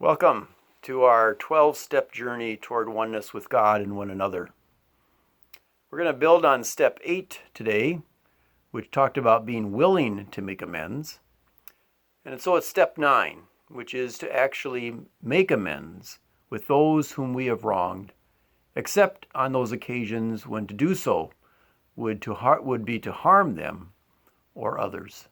Welcome to our 12-step journey toward oneness with God and one another. We're going to build on step 8 today, which talked about being willing to make amends. And so it's step 9, which is to actually make amends with those whom we have wronged, except on those occasions when to do so would be to harm them or others.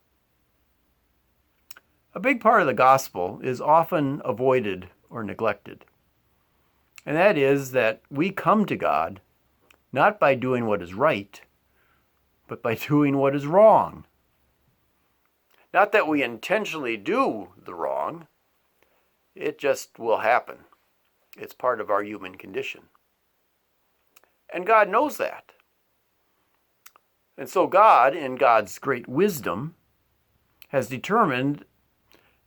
A big part of the gospel is often avoided or neglected. And that is that we come to God not by doing what is right, but by doing what is wrong. Not that we intentionally do the wrong, it just will happen. It's part of our human condition. And God knows that. And so God, in God's great wisdom, has determined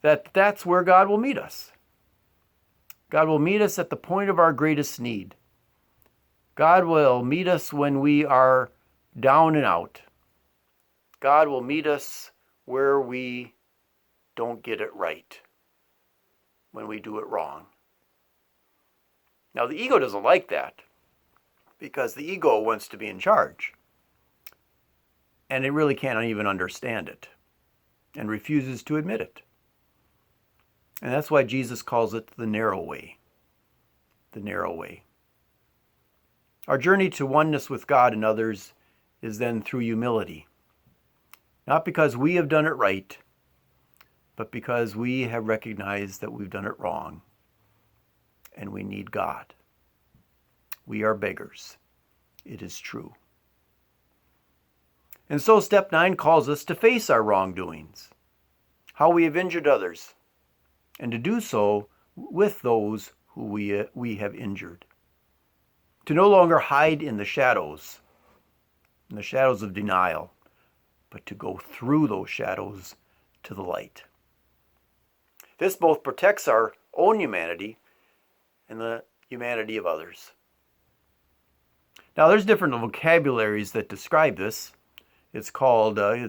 that that's where God will meet us. God will meet us at the point of our greatest need. God will meet us when we are down and out. God will meet us where we don't get it right, when we do it wrong. Now, the ego doesn't like that, because the ego wants to be in charge. And it really can't even understand it, and refuses to admit it. And that's why Jesus calls it the narrow way. The narrow way. Our journey to oneness with God and others is then through humility. Not because we have done it right, but because we have recognized that we've done it wrong, and we need God. We are beggars. It is true. And so step 9 calls us to face our wrongdoings, how we have injured others, and to do so with those who we have injured. To no longer hide in the shadows of denial, but to go through those shadows to the light. This both protects our own humanity and the humanity of others. Now, there's different vocabularies that describe this. It's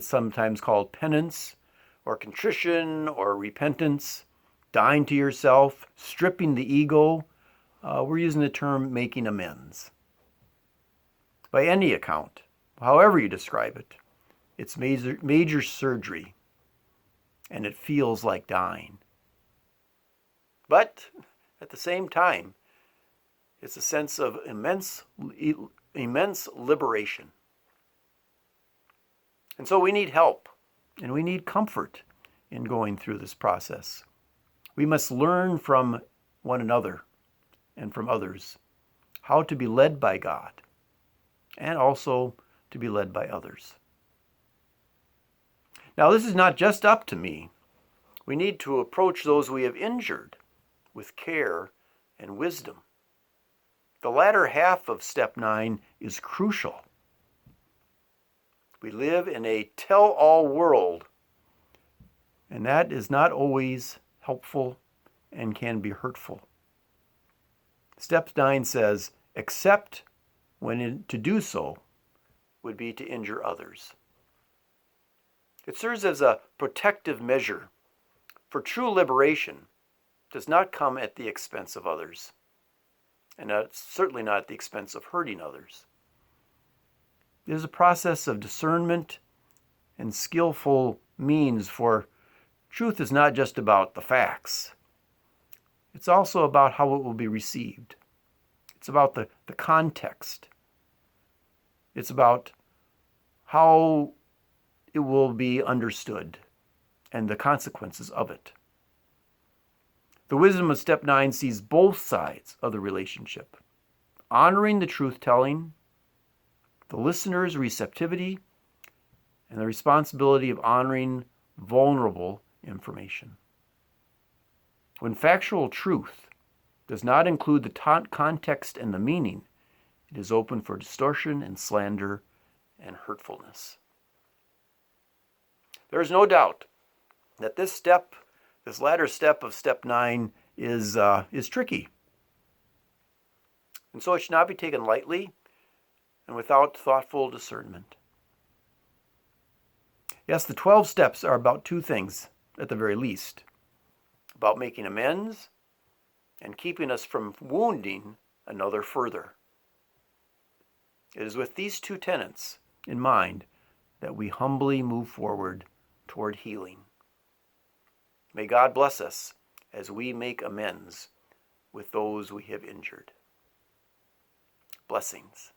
sometimes called penance, or contrition, or repentance. Dying to yourself, stripping the ego. We're using the term making amends. By any account, however you describe it, it's major surgery, and it feels like dying. But at the same time, it's a sense of immense liberation. And so we need help, and we need comfort in going through this process. We must learn from one another and from others how to be led by God and also to be led by others. Now, this is not just up to me. We need to approach those we have injured with care and wisdom. The latter half of step 9 is crucial. We live in a tell-all world, and that is not always helpful and can be hurtful. Step 9 says, except when to do so would be to injure others. It serves as a protective measure, for true liberation does not come at the expense of others, and certainly not at the expense of hurting others. It is a process of discernment and skillful means, for truth is not just about the facts. It's also about how it will be received. It's about the context. It's about how it will be understood and the consequences of it. The wisdom of step 9 sees both sides of the relationship, honoring the truth-telling, the listener's receptivity, and the responsibility of honoring vulnerable information. When factual truth does not include the context and the meaning, it is open for distortion and slander and hurtfulness. There is no doubt that this latter step of step 9 is tricky. And so it should not be taken lightly and without thoughtful discernment. Yes, the 12 steps are about two things, at the very least. About making amends and keeping us from wounding another further. It is with these two tenets in mind that we humbly move forward toward healing. May God bless us as we make amends with those we have injured. Blessings.